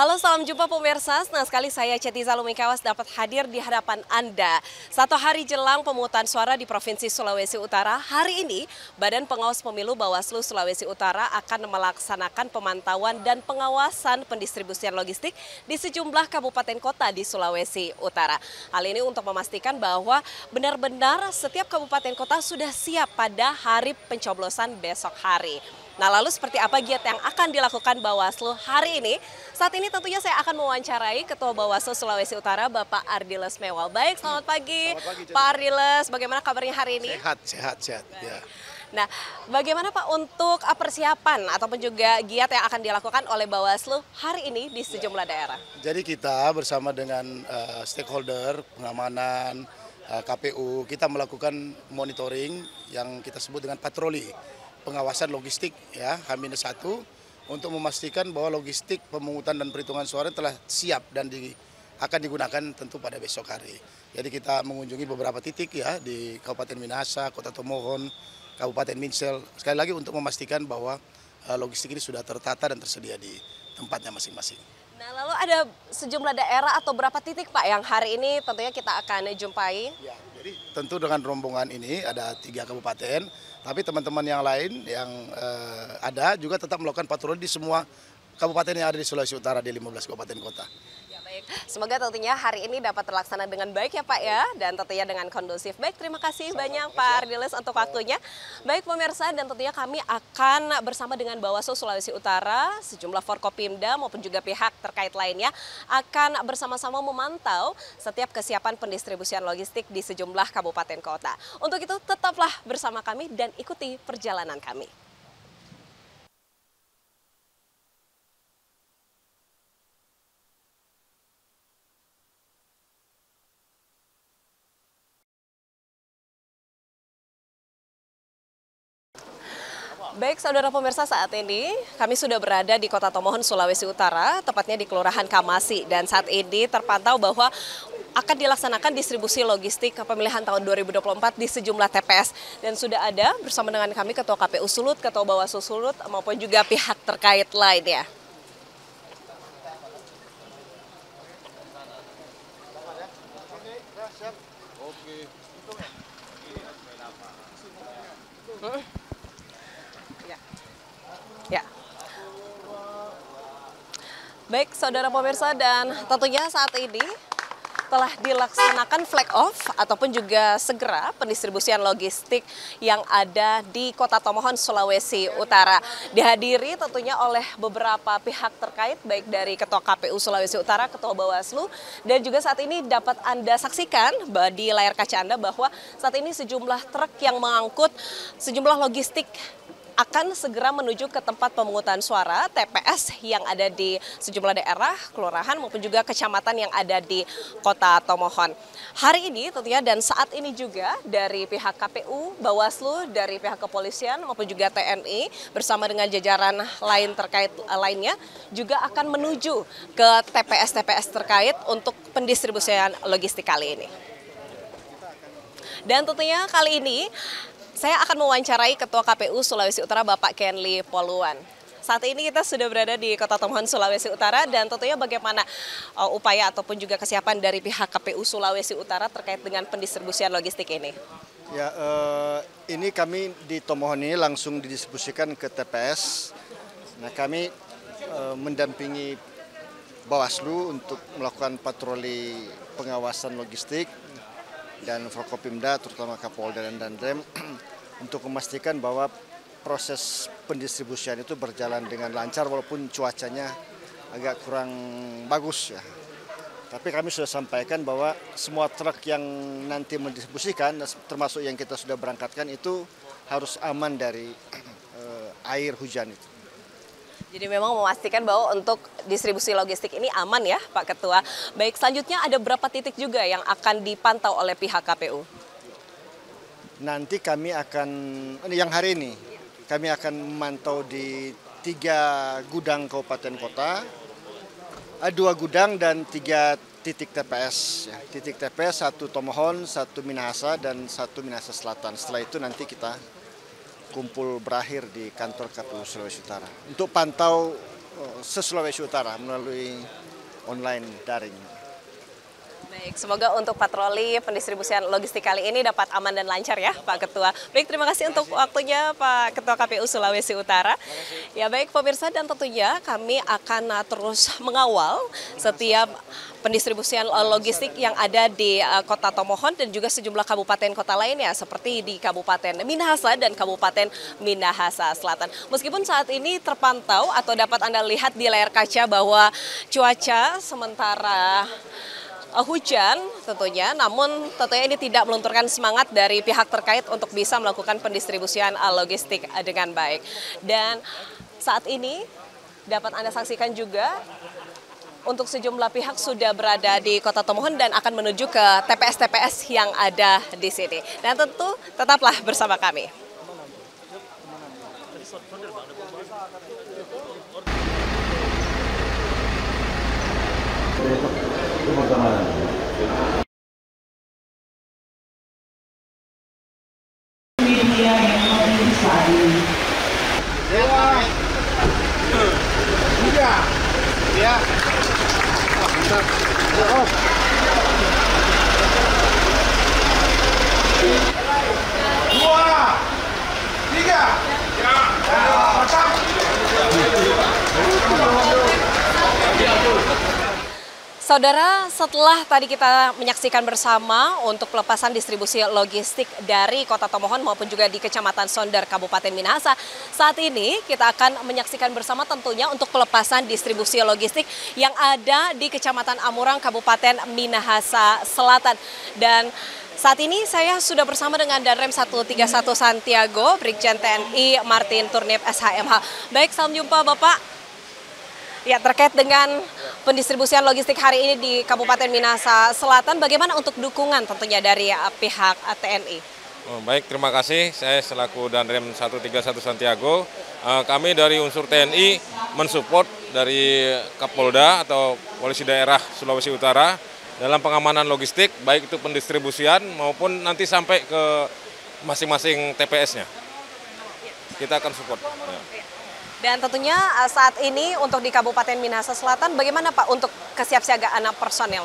Halo, salam jumpa pemirsa. Senang sekali saya Cetiza Lumikawas dapat hadir di hadapan Anda. Satu hari jelang pemungutan suara di Provinsi Sulawesi Utara, hari ini Badan Pengawas Pemilu Bawaslu Sulawesi Utara akan melaksanakan pemantauan dan pengawasan pendistribusian logistik di sejumlah kabupaten kota di Sulawesi Utara. Hal ini untuk memastikan bahwa benar-benar setiap kabupaten kota sudah siap pada hari pencoblosan besok hari. Nah, lalu seperti apa giat yang akan dilakukan Bawaslu hari ini? Saat ini tentunya saya akan mewawancarai Ketua Bawaslu Sulawesi Utara, Bapak Ardiles Mewal. Baik, selamat pagi, Pak Ardiles. Bagaimana kabarnya hari ini? Sehat. Ya. Nah, bagaimana Pak untuk persiapan ataupun juga giat yang akan dilakukan oleh Bawaslu hari ini di sejumlah daerah? Jadi kita bersama dengan stakeholder pengamanan KPU, kita melakukan monitoring yang kita sebut dengan patroli pengawasan logistik ya H-1 untuk memastikan bahwa logistik pemungutan dan perhitungan suara telah siap dan akan digunakan tentu pada besok hari. Jadi kita mengunjungi beberapa titik ya di Kabupaten Minahasa, Kota Tomohon, Kabupaten Minsel, sekali lagi untuk memastikan bahwa logistik ini sudah tertata dan tersedia di tempatnya masing-masing. Nah, lalu ada sejumlah daerah atau berapa titik Pak yang hari ini tentunya kita akan jumpai? Ya, jadi tentu dengan rombongan ini ada 3 kabupaten, tapi teman-teman yang lain yang ada juga tetap melakukan patroli di semua kabupaten yang ada di Sulawesi Utara di 15 kabupaten kota. Ya, baik. Semoga tentunya hari ini dapat terlaksana dengan baik ya Pak ya, dan tentunya dengan kondusif. Baik, terima kasih banyak Pak Ardiles untuk waktunya. Baik pemirsa, dan tentunya kami akan bersama dengan Bawaslu Sulawesi Utara, sejumlah Forkopimda maupun juga pihak terkait lainnya akan bersama-sama memantau setiap kesiapan pendistribusian logistik di sejumlah kabupaten kota. Untuk itu tetaplah bersama kami dan ikuti perjalanan kami. Baik, saudara pemirsa, saat ini kami sudah berada di Kota Tomohon, Sulawesi Utara, tepatnya di Kelurahan Kamasi. Dan saat ini terpantau bahwa akan dilaksanakan distribusi logistik pemilihan tahun 2024 di sejumlah TPS. Dan sudah ada bersama dengan kami Ketua KPU Sulut, Ketua Bawaslu Sulut, maupun juga pihak terkait lainnya. Ya. Baik, saudara pemirsa, dan tentunya saat ini telah dilaksanakan flag off ataupun juga segera pendistribusian logistik yang ada di Kota Tomohon, Sulawesi Utara. Dihadiri tentunya oleh beberapa pihak terkait, baik dari Ketua KPU Sulawesi Utara, Ketua Bawaslu, dan juga saat ini dapat Anda saksikan di layar kaca Anda bahwa saat ini sejumlah truk yang mengangkut sejumlah logistik akan segera menuju ke tempat pemungutan suara TPS yang ada di sejumlah daerah, kelurahan maupun juga kecamatan yang ada di Kota Tomohon. Hari ini tentunya dan saat ini juga dari pihak KPU, Bawaslu, dari pihak kepolisian maupun juga TNI bersama dengan jajaran lain terkait lainnya juga akan menuju ke TPS-TPS terkait untuk pendistribusian logistik kali ini. Dan tentunya kali ini saya akan mewawancarai Ketua KPU Sulawesi Utara, Bapak Kenli Poluan. Saat ini kita sudah berada di Kota Tomohon, Sulawesi Utara, dan tentunya bagaimana upaya ataupun juga kesiapan dari pihak KPU Sulawesi Utara terkait dengan pendistribusian logistik ini. Ya, ini kami di Tomohon ini langsung didistribusikan ke TPS. Nah, kami mendampingi Bawaslu untuk melakukan patroli pengawasan logistik dan Forkopimda, terutama Kapolda dan Danrem, untuk memastikan bahwa proses pendistribusian itu berjalan dengan lancar walaupun cuacanya agak kurang bagus ya. Tapi kami sudah sampaikan bahwa semua truk yang nanti mendistribusikan, termasuk yang kita sudah berangkatkan, itu harus aman dari air hujan itu. Jadi memang memastikan bahwa untuk distribusi logistik ini aman ya Pak Ketua. Baik, selanjutnya ada berapa titik juga yang akan dipantau oleh pihak KPU? Nanti kami akan, yang hari ini, kami akan memantau di 3 gudang kabupaten kota, 2 gudang dan 3 titik TPS. Ya. Titik TPS 1 Tomohon, 1 Minahasa, dan 1 Minahasa Selatan. Setelah itu nanti kita kumpul berakhir di kantor KPU Sulawesi Utara. Untuk pantau se-Sulawesi Utara melalui online daring. Baik, semoga untuk patroli pendistribusian logistik kali ini dapat aman dan lancar ya Pak Ketua. Baik, terima kasih untuk waktunya Pak Ketua KPU Sulawesi Utara. Ya baik pemirsa, dan tentunya kami akan terus mengawal setiap pendistribusian logistik yang ada di Kota Tomohon dan juga sejumlah kabupaten kota lainnya seperti di Kabupaten Minahasa dan Kabupaten Minahasa Selatan. Meskipun saat ini terpantau atau dapat Anda lihat di layar kaca bahwa cuaca sementara hujan tentunya, namun tentunya ini tidak melunturkan semangat dari pihak terkait untuk bisa melakukan pendistribusian logistik dengan baik. Dan saat ini dapat Anda saksikan juga untuk sejumlah pihak sudah berada di Kota Tomohon dan akan menuju ke TPS-TPS yang ada di sini. Dan tentu tetaplah bersama kami. Saudara, setelah tadi kita menyaksikan bersama untuk pelepasan distribusi logistik dari Kota Tomohon maupun juga di Kecamatan Sondar, Kabupaten Minahasa, saat ini kita akan menyaksikan bersama tentunya untuk pelepasan distribusi logistik yang ada di Kecamatan Amurang, Kabupaten Minahasa Selatan. Dan saat ini saya sudah bersama dengan Danrem 131 Santiago, Brigjen TNI Martin Turnip SHMH. Baik, salam jumpa Bapak. Ya, terkait dengan pendistribusian logistik hari ini di Kabupaten Minahasa Selatan, bagaimana untuk dukungan tentunya dari pihak TNI? Baik, terima kasih. Saya selaku Danrem 131 Santiago, kami dari unsur TNI mensupport dari Kapolda atau Polisi Daerah Sulawesi Utara dalam pengamanan logistik, baik itu pendistribusian maupun nanti sampai ke masing-masing TPS-nya. Kita akan support. Ya. Dan tentunya saat ini untuk di Kabupaten Minahasa Selatan, bagaimana Pak untuk kesiapsiagaan personel?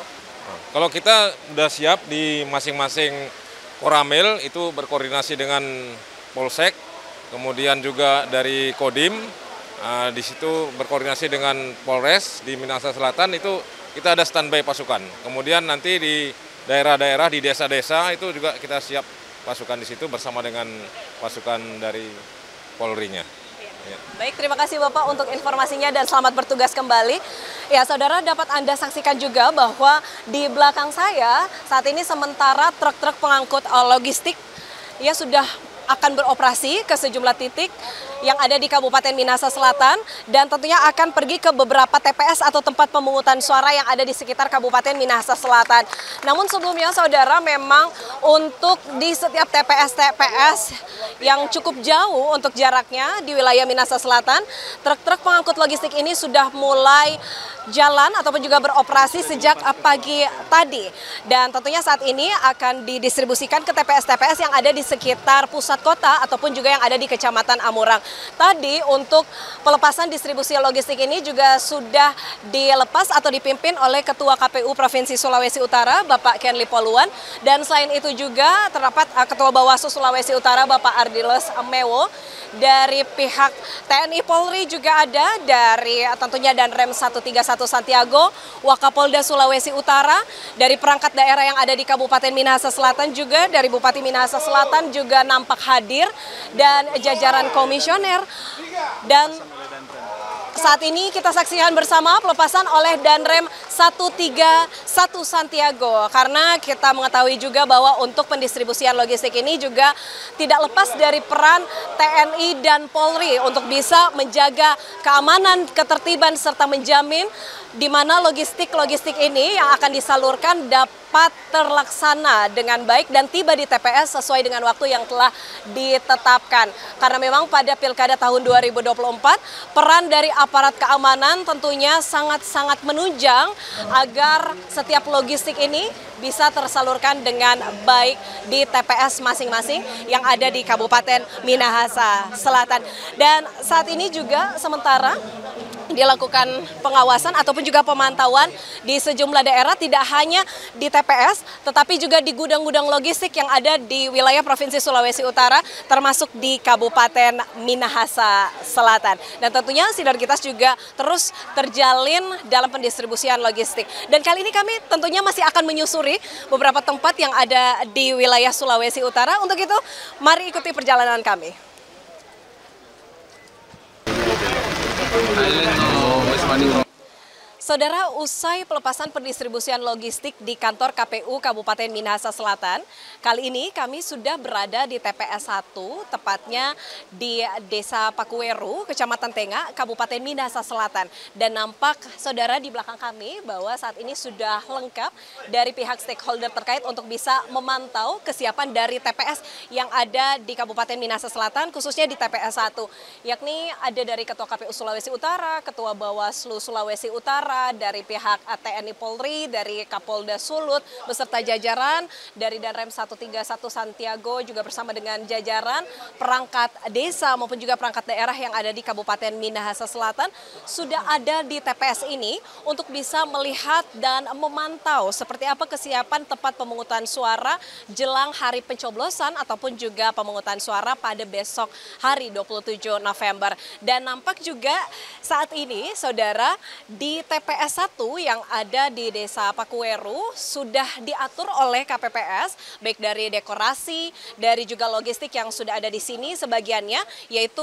Kalau kita sudah siap di masing-masing Koramil, itu berkoordinasi dengan Polsek, kemudian juga dari Kodim, di situ berkoordinasi dengan Polres di Minahasa Selatan, itu kita ada standby pasukan. Kemudian nanti di daerah-daerah, di desa-desa itu juga kita siap pasukan di situ bersama dengan pasukan dari Polri-nya. Ya. Baik, terima kasih Bapak untuk informasinya dan selamat bertugas kembali. Ya, saudara, dapat Anda saksikan juga bahwa di belakang saya saat ini sementara truk-truk pengangkut logistik ya sudah akan beroperasi ke sejumlah titik yang ada di Kabupaten Minahasa Selatan dan tentunya akan pergi ke beberapa TPS atau tempat pemungutan suara yang ada di sekitar Kabupaten Minahasa Selatan. Namun sebelumnya saudara, memang untuk di setiap TPS-TPS yang cukup jauh untuk jaraknya di wilayah Minahasa Selatan, truk-truk pengangkut logistik ini sudah mulai jalan ataupun juga beroperasi sejak pagi tadi. Dan tentunya saat ini akan didistribusikan ke TPS-TPS yang ada di sekitar pusat kota ataupun juga yang ada di Kecamatan Amurang. Tadi untuk pelepasan distribusi logistik ini juga sudah dilepas atau dipimpin oleh Ketua KPU Provinsi Sulawesi Utara, Bapak Kenli Poluan. Dan selain itu juga terdapat Ketua Bawaslu Sulawesi Utara, Bapak Ardiles Mewo. Dari pihak TNI Polri juga ada, dari tentunya Danrem 131 Santiago, Wakapolda Sulawesi Utara, dari perangkat daerah yang ada di Kabupaten Minahasa Selatan juga, dari Bupati Minahasa Selatan juga nampak hadir, dan jajaran komisioner. Dan saat ini kita saksikan bersama pelepasan oleh Danrem 131 Santiago, karena kita mengetahui juga bahwa untuk pendistribusian logistik ini juga tidak lepas dari peran TNI dan Polri untuk bisa menjaga keamanan, ketertiban, serta menjamin di mana logistik-logistik ini yang akan disalurkan dapat terlaksana dengan baik dan tiba di TPS sesuai dengan waktu yang telah ditetapkan. Karena memang pada Pilkada tahun 2024, peran dari aparat keamanan tentunya sangat-sangat menunjang agar setiap logistik ini bisa tersalurkan dengan baik di TPS masing-masing yang ada di Kabupaten Minahasa Selatan. Dan saat ini juga sementara dilakukan pengawasan ataupun juga pemantauan di sejumlah daerah, tidak hanya di TPS, tetapi juga di gudang-gudang logistik yang ada di wilayah Provinsi Sulawesi Utara, termasuk di Kabupaten Minahasa Selatan. Dan tentunya sinergitas juga terus terjalin dalam pendistribusian logistik. Dan kali ini kami tentunya masih akan menyusuri beberapa tempat yang ada di wilayah Sulawesi Utara. Untuk itu, mari ikuti perjalanan kami. Saudara, usai pelepasan pendistribusian logistik di kantor KPU Kabupaten Minahasa Selatan, kali ini kami sudah berada di TPS 1, tepatnya di Desa Pakuweru, Kecamatan Tengah, Kabupaten Minahasa Selatan. Dan nampak, saudara, di belakang kami bahwa saat ini sudah lengkap dari pihak stakeholder terkait untuk bisa memantau kesiapan dari TPS yang ada di Kabupaten Minahasa Selatan, khususnya di TPS 1. Yakni ada dari Ketua KPU Sulawesi Utara, Ketua Bawaslu Sulawesi Utara, dari pihak TNI Polri, dari Kapolda Sulut, beserta jajaran, dari Danrem 131 Santiago juga bersama dengan jajaran perangkat desa maupun juga perangkat daerah yang ada di Kabupaten Minahasa Selatan sudah ada di TPS ini untuk bisa melihat dan memantau seperti apa kesiapan tempat pemungutan suara jelang hari pencoblosan ataupun juga pemungutan suara pada besok hari 27 November. Dan nampak juga saat ini, saudara, di TPS 1 yang ada di Desa Pakuweru sudah diatur oleh KPPS, baik dari dekorasi, dari juga logistik yang sudah ada di sini sebagiannya, yaitu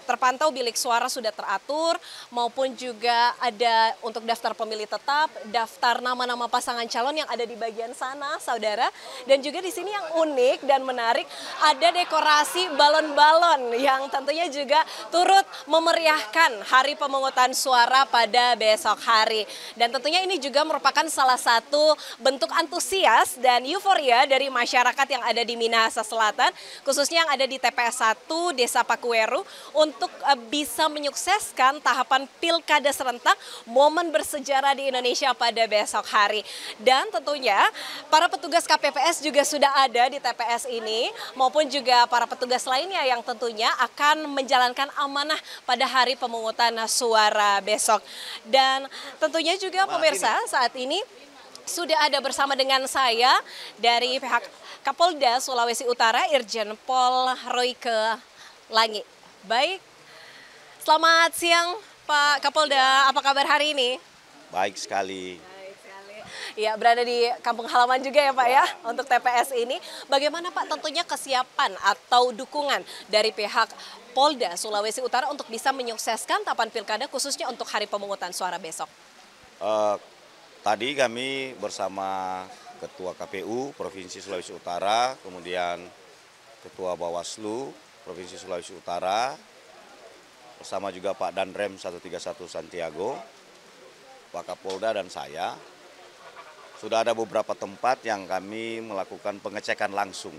terpantau bilik suara sudah teratur, maupun juga ada untuk daftar pemilih tetap, daftar nama-nama pasangan calon yang ada di bagian sana, saudara. Dan juga di sini yang unik dan menarik, ada dekorasi balon-balon yang tentunya juga turut memeriahkan hari pemungutan suara pada besok hari. Dan tentunya ini juga merupakan salah satu bentuk antusias dan euforia dari masyarakat yang ada di Minahasa Selatan, khususnya yang ada di TPS 1 Desa Pakuweru, untuk bisa menyukseskan tahapan pilkada serentak momen bersejarah di Indonesia pada besok hari. Dan tentunya para petugas KPPS juga sudah ada di TPS ini, maupun juga para petugas lainnya yang tentunya akan menjalankan amanah pada hari pemungutan suara besok. Dan tentunya juga pemirsa, saat ini sudah ada bersama dengan saya dari pihak Kapolda Sulawesi Utara, Irjen Pol Royke Langi. Baik, selamat siang Pak Kapolda, apa kabar hari ini? Baik sekali. Ya, berada di kampung halaman juga ya Pak ya, untuk TPS ini. Bagaimana Pak tentunya kesiapan atau dukungan dari pihak Polda Sulawesi Utara untuk bisa menyukseskan tahapan pilkada khususnya untuk hari pemungutan suara besok? Tadi kami bersama Ketua KPU Provinsi Sulawesi Utara, kemudian Ketua Bawaslu Provinsi Sulawesi Utara, bersama juga Pak Danrem 131 Santiago, Pak Kapolda dan saya, sudah ada beberapa tempat yang kami melakukan pengecekan langsung.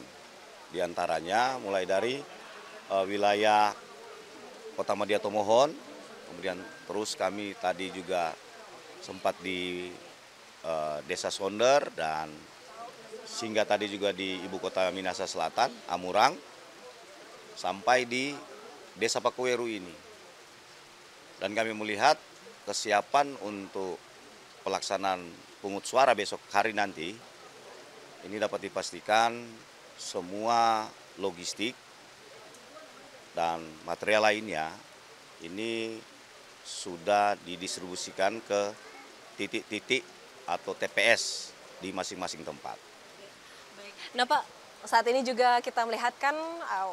Di antaranya mulai dari wilayah Kota Madia Tomohon, kemudian terus kami tadi juga sempat di Desa Sonder, dan sehingga tadi juga di Ibu Kota Minahasa Selatan, Amurang, sampai di Desa Pakuweru ini. Dan kami melihat kesiapan untuk pelaksanaan pungut suara besok hari nanti, ini dapat dipastikan semua logistik dan material lainnya ini sudah didistribusikan ke titik-titik atau TPS di masing-masing tempat. Nah Pak, saat ini juga kita melihatkan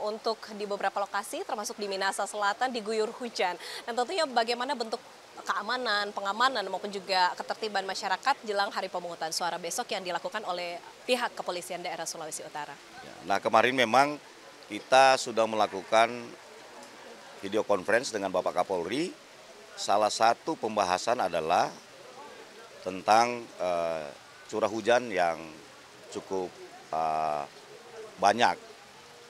untuk di beberapa lokasi termasuk di Minahasa Selatan diguyur hujan. Dan tentunya bagaimana bentuk keamanan, pengamanan maupun juga ketertiban masyarakat jelang hari pemungutan suara besok yang dilakukan oleh pihak kepolisian daerah Sulawesi Utara. Nah, kemarin memang kita sudah melakukan video conference dengan Bapak Kapolri. Salah satu pembahasan adalah tentang curah hujan yang cukup banyak,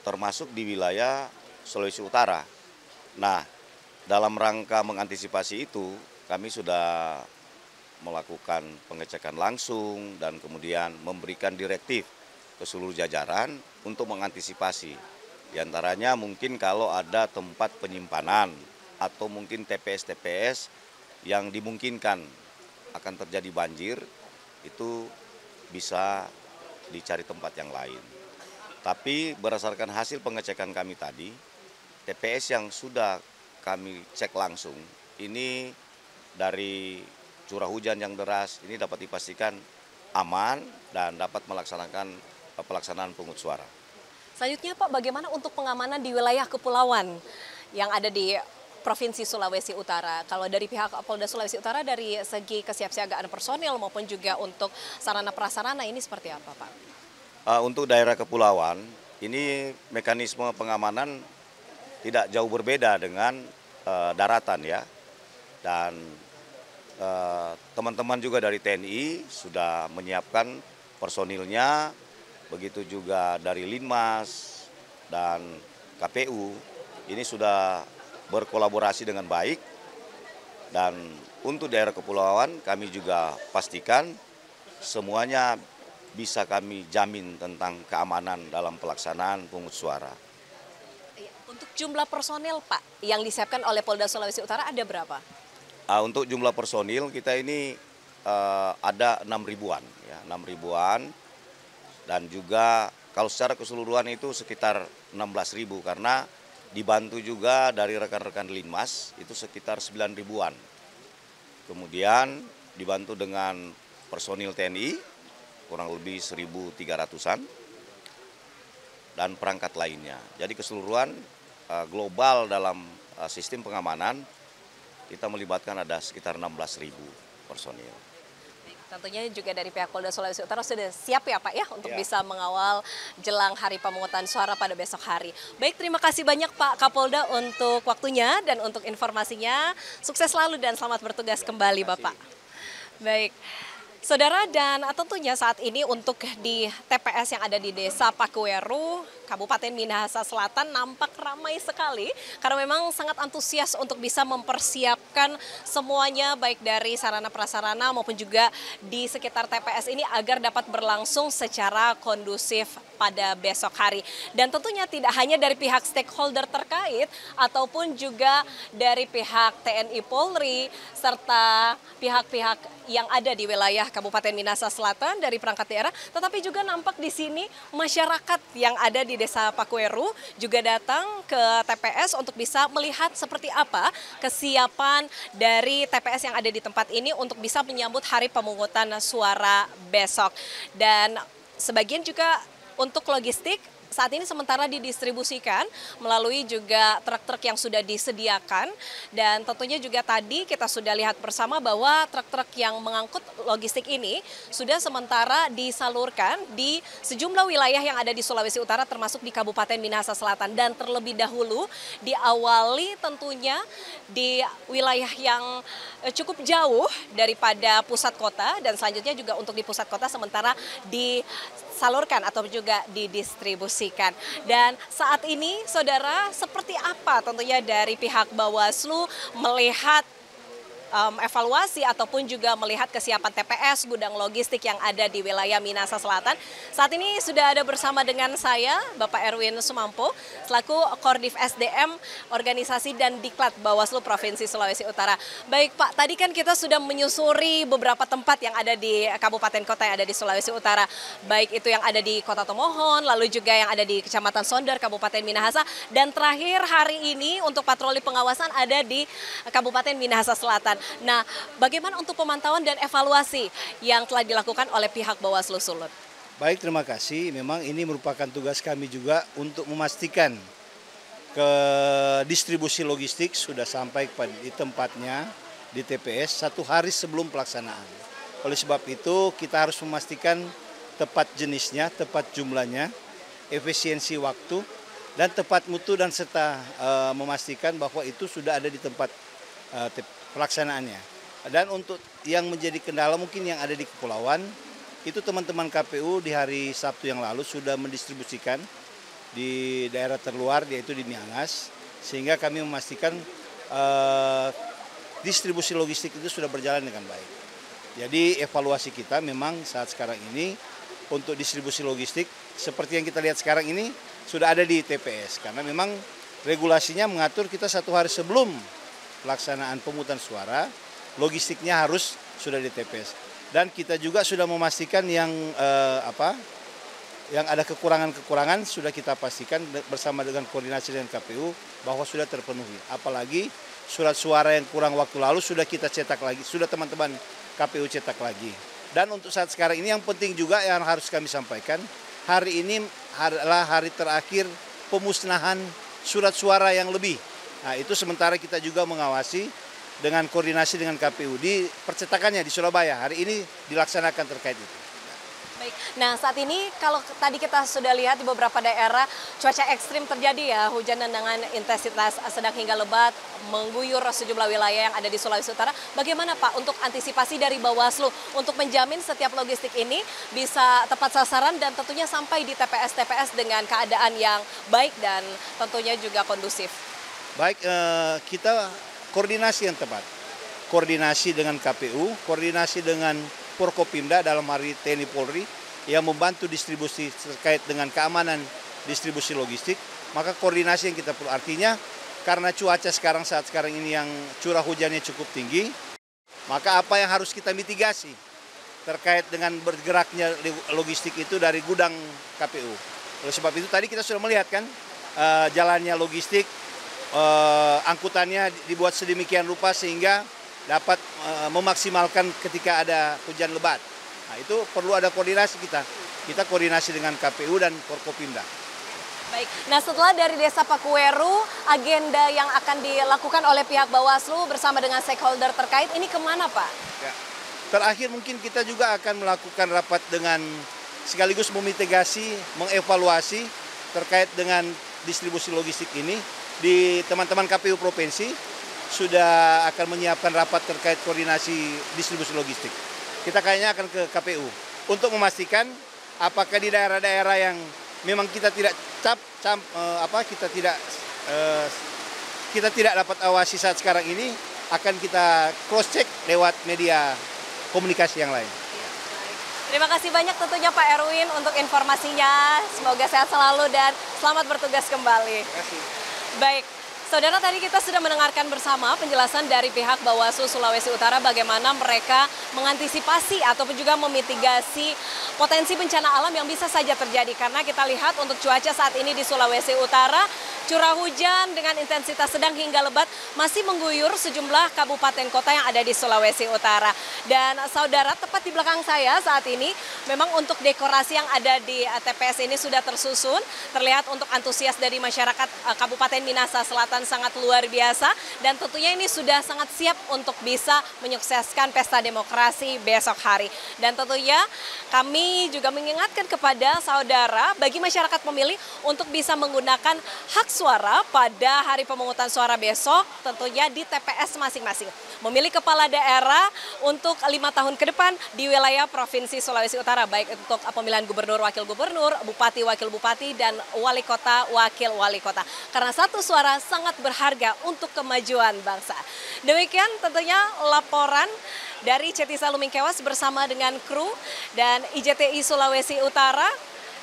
termasuk di wilayah Sulawesi Utara. Nah, dalam rangka mengantisipasi itu, kami sudah melakukan pengecekan langsung dan kemudian memberikan direktif ke seluruh jajaran untuk mengantisipasi. Di antaranya mungkin kalau ada tempat penyimpanan atau mungkin TPS-TPS yang dimungkinkan akan terjadi banjir itu bisa dicari tempat yang lain. Tapi berdasarkan hasil pengecekan kami tadi, TPS yang sudah kami cek langsung, ini dari curah hujan yang deras, ini dapat dipastikan aman dan dapat melaksanakan pelaksanaan pungut suara. Selanjutnya Pak, bagaimana untuk pengamanan di wilayah kepulauan yang ada di Provinsi Sulawesi Utara? Kalau dari pihak Polda Sulawesi Utara dari segi kesiapsiagaan personil maupun juga untuk sarana prasarana ini seperti apa Pak? Untuk daerah kepulauan, ini mekanisme pengamanan tidak jauh berbeda dengan daratan ya. Dan teman-teman juga dari TNI sudah menyiapkan personilnya, begitu juga dari Linmas dan KPU, ini sudah berkolaborasi dengan baik. Dan untuk daerah kepulauan kami juga pastikan semuanya bisa kami jamin tentang keamanan dalam pelaksanaan pungut suara. Untuk jumlah personil Pak yang disiapkan oleh Polda Sulawesi Utara ada berapa? Untuk jumlah personil kita ini ada 6 ribuan, ya, 6 ribuan, dan juga kalau secara keseluruhan itu sekitar 16.000 karena dibantu juga dari rekan-rekan Linmas itu sekitar 9 ribuan. Kemudian dibantu dengan personil TNI kurang lebih 1.300-an dan perangkat lainnya. Jadi keseluruhan global dalam sistem pengamanan kita melibatkan ada sekitar 16.000 personil. Tentunya juga dari pihak Polda Sulawesi Utara sudah siap ya Pak ya untuk bisa mengawal jelang hari pemungutan suara pada besok hari. Baik, terima kasih banyak Pak Kapolda untuk waktunya dan untuk informasinya. Sukses selalu dan selamat bertugas kembali Bapak. Baik. Saudara, dan tentunya saat ini untuk di TPS yang ada di Desa Pakuweru, Kabupaten Minahasa Selatan nampak ramai sekali karena memang sangat antusias untuk bisa mempersiapkan semuanya baik dari sarana prasarana maupun juga di sekitar TPS ini agar dapat berlangsung secara kondusif pada besok hari. Dan tentunya tidak hanya dari pihak stakeholder terkait ataupun juga dari pihak TNI Polri serta pihak-pihak yang ada di wilayah Kabupaten Minahasa Selatan dari perangkat daerah, tetapi juga nampak di sini masyarakat yang ada di Desa Pakuweru juga datang ke TPS untuk bisa melihat seperti apa kesiapan dari TPS yang ada di tempat ini untuk bisa menyambut hari pemungutan suara besok. Dan sebagian juga untuk logistik saat ini sementara didistribusikan melalui juga truk-truk yang sudah disediakan, dan tentunya juga tadi kita sudah lihat bersama bahwa truk-truk yang mengangkut logistik ini sudah sementara disalurkan di sejumlah wilayah yang ada di Sulawesi Utara termasuk di Kabupaten Minahasa Selatan, dan terlebih dahulu diawali tentunya di wilayah yang cukup jauh daripada pusat kota, dan selanjutnya juga untuk di pusat kota sementara disalurkan atau juga didistribusikan. Dan saat ini saudara, seperti apa tentunya dari pihak Bawaslu melihat evaluasi ataupun juga melihat kesiapan TPS gudang logistik yang ada di wilayah Minahasa Selatan. Saat ini sudah ada bersama dengan saya Bapak Erwin Sumampo selaku Kordif SDM Organisasi dan Diklat Bawaslu Provinsi Sulawesi Utara. Baik Pak, tadi kan kita sudah menyusuri beberapa tempat yang ada di kabupaten kota yang ada di Sulawesi Utara. Baik itu yang ada di Kota Tomohon, lalu juga yang ada di Kecamatan Sondar, Kabupaten Minahasa, dan terakhir hari ini untuk patroli pengawasan ada di Kabupaten Minahasa Selatan. Nah, bagaimana untuk pemantauan dan evaluasi yang telah dilakukan oleh pihak Bawaslu Sulut? Baik, terima kasih. Memang ini merupakan tugas kami juga untuk memastikan ke distribusi logistik sudah sampai di tempatnya di TPS 1 hari sebelum pelaksanaan. Oleh sebab itu kita harus memastikan tepat jenisnya, tepat jumlahnya, efisiensi waktu, dan tepat mutu, dan serta memastikan bahwa itu sudah ada di tempat pelaksanaannya. Dan untuk yang menjadi kendala mungkin yang ada di kepulauan, itu teman-teman KPU di hari Sabtu yang lalu sudah mendistribusikan di daerah terluar, yaitu di Miangas, sehingga kami memastikan distribusi logistik itu sudah berjalan dengan baik. Jadi evaluasi kita memang saat sekarang ini untuk distribusi logistik seperti yang kita lihat sekarang ini sudah ada di TPS, karena memang regulasinya mengatur kita 1 hari sebelum pelaksanaan pemungutan suara logistiknya harus sudah di TPS. Dan kita juga sudah memastikan yang yang ada kekurangan-kekurangan sudah kita pastikan bersama dengan koordinasi dengan KPU bahwa sudah terpenuhi. Apalagi surat suara yang kurang waktu lalu sudah kita cetak lagi, sudah teman-teman KPU cetak lagi. Dan untuk saat sekarang ini yang penting juga yang harus kami sampaikan, hari ini adalah hari terakhir pemusnahan surat suara yang lebih. Nah, itu sementara kita juga mengawasi dengan koordinasi dengan KPU di percetakannya di Surabaya. Hari ini dilaksanakan terkait itu. Baik, nah saat ini kalau tadi kita sudah lihat di beberapa daerah cuaca ekstrim terjadi ya, hujan dengan intensitas sedang hingga lebat mengguyur sejumlah wilayah yang ada di Sulawesi Utara. Bagaimana Pak untuk antisipasi dari Bawaslu untuk menjamin setiap logistik ini bisa tepat sasaran dan tentunya sampai di TPS-TPS dengan keadaan yang baik dan tentunya juga kondusif? Baik, kita koordinasi yang tepat. Koordinasi dengan KPU, koordinasi dengan Forkopimda dalam hari TNI Polri yang membantu distribusi terkait dengan keamanan distribusi logistik, maka koordinasi yang kita perlu. Artinya karena cuaca saat sekarang ini yang curah hujannya cukup tinggi, maka apa yang harus kita mitigasi terkait dengan bergeraknya logistik itu dari gudang KPU. Oleh sebab itu tadi kita sudah melihat kan jalannya logistik, angkutannya dibuat sedemikian rupa sehingga dapat memaksimalkan ketika ada hujan lebat. Nah, itu perlu ada koordinasi kita. Kita koordinasi dengan KPU dan Forkopimda. Baik, nah setelah dari Desa Pakuweru, agenda yang akan dilakukan oleh pihak Bawaslu bersama dengan stakeholder terkait ini kemana Pak? Ya. Terakhir mungkin kita juga akan melakukan rapat dengan sekaligus memitigasi, mengevaluasi terkait dengan distribusi logistik ini di teman-teman KPU Provinsi. Sudah akan menyiapkan rapat terkait koordinasi distribusi logistik. Kita kayaknya akan ke KPU untuk memastikan apakah di daerah-daerah yang memang kita tidak kita tidak dapat awasi saat sekarang ini akan kita cross check lewat media komunikasi yang lain. Terima kasih banyak tentunya Pak Erwin untuk informasinya. Semoga sehat selalu dan selamat bertugas kembali. Terima kasih. Baik. Saudara, tadi kita sudah mendengarkan bersama penjelasan dari pihak Bawaslu Sulawesi Utara bagaimana mereka mengantisipasi ataupun juga memitigasi potensi bencana alam yang bisa saja terjadi. Karena kita lihat untuk cuaca saat ini di Sulawesi Utara, curah hujan dengan intensitas sedang hingga lebat masih mengguyur sejumlah kabupaten kota yang ada di Sulawesi Utara. Dan saudara, tepat di belakang saya saat ini memang untuk dekorasi yang ada di TPS ini sudah tersusun. Terlihat untuk antusias dari masyarakat Kabupaten Minahasa Selatan sangat luar biasa dan tentunya ini sudah sangat siap untuk bisa menyukseskan pesta demokrasi besok hari. Dan tentunya kami juga mengingatkan kepada saudara bagi masyarakat pemilih untuk bisa menggunakan hak suara pada hari pemungutan suara besok tentunya di TPS masing-masing. Memilih kepala daerah untuk 5 tahun ke depan di wilayah Provinsi Sulawesi Utara, baik untuk pemilihan gubernur, wakil gubernur, bupati, wakil bupati, dan wali kota, wakil wali kota. Karena satu suara sangat berharga untuk kemajuan bangsa. Demikian tentunya laporan dari Cetisa Lumingkewas bersama dengan kru dan IJTI Sulawesi Utara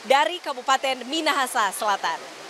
dari Kabupaten Minahasa Selatan.